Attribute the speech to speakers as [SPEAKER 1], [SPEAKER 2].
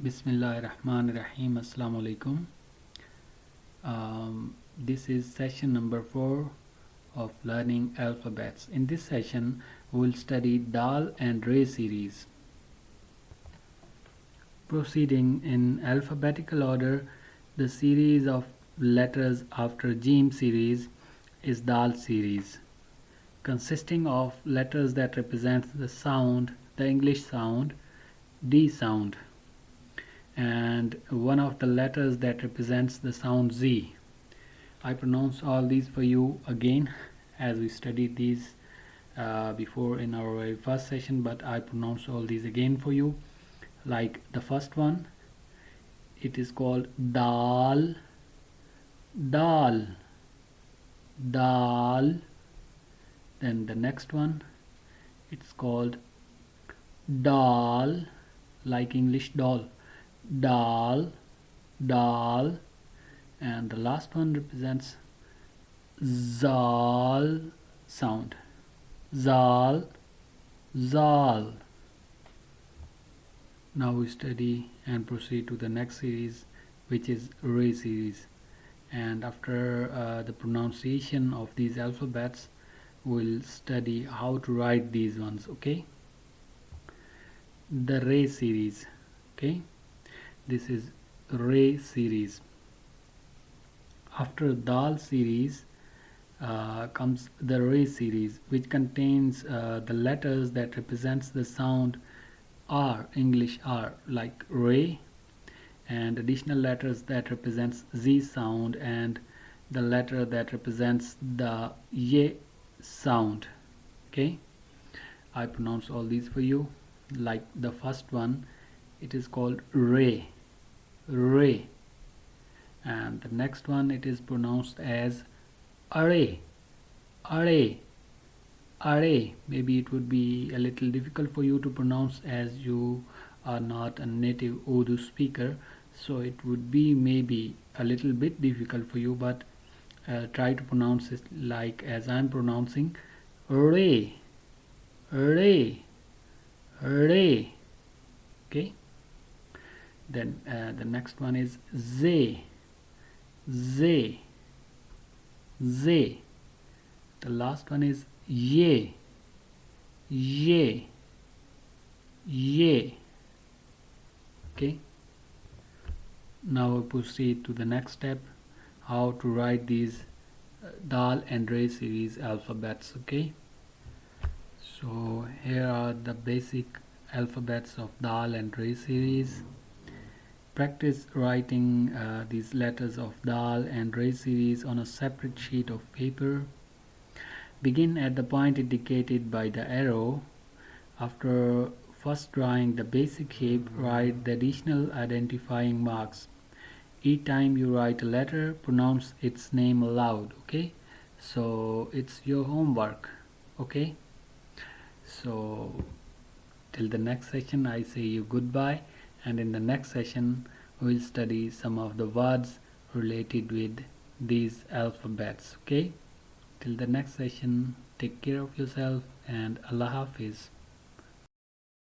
[SPEAKER 1] Bismillahirrahmanirrahim. Assalamu alaikum. This is session number 4 of learning alphabets. In this session, we will study Daal and Re series. Proceeding in alphabetical order, the series of letters after Jim series is Daal series, consisting of letters that represent the sound, the English sound, D sound, and one of the letters that represents the sound Z. I pronounce all these for you again as we studied these before in our very first session, but I pronounce all these again for you. Like the first one, it is called Daal, Daal, Daal. Then the next one, it's called Daal, like English doll, Daal, Daal. And the last one represents Zal sound, Zal, Zal. Now we study and proceed to the next series, which is Re series. And after the pronunciation of these alphabets, we'll study how to write these ones. Okay, the Re series. Okay, this is Re series. After Daal series comes the Re series, which contains the letters that represents the sound R, English R, like Re, and additional letters that represents Z sound, and the letter that represents the Ye sound. Okay, I pronounce all these for you. Like the first one, it is called Re, Re. And the next one, it is pronounced as Are, Are, Are. Maybe it would be a little difficult for you to pronounce as you are not a native Urdu speaker, so it would be maybe a little bit difficult for you, but try to pronounce it like as I'm pronouncing, Re, Re, Re. Okay, then the next one is Z, Z, Z. The last one is Ye, Ye, Ye. Okay, now we proceed to the next step, how to write these Daal and Re series alphabets. Okay, so here are the basic alphabets of Daal and Re series. Practice writing these letters of Daal and Re series on a separate sheet of paper. Begin at the point indicated by the arrow. After first drawing the basic shape, write the additional identifying marks. Each time you write a letter, pronounce its name aloud. Okay, so it's your homework. Okay, so till the next session, I say you goodbye, and in the next session we'll study some of the words related with these alphabets. Okay, till the next session, take care of yourself and Allah Hafiz.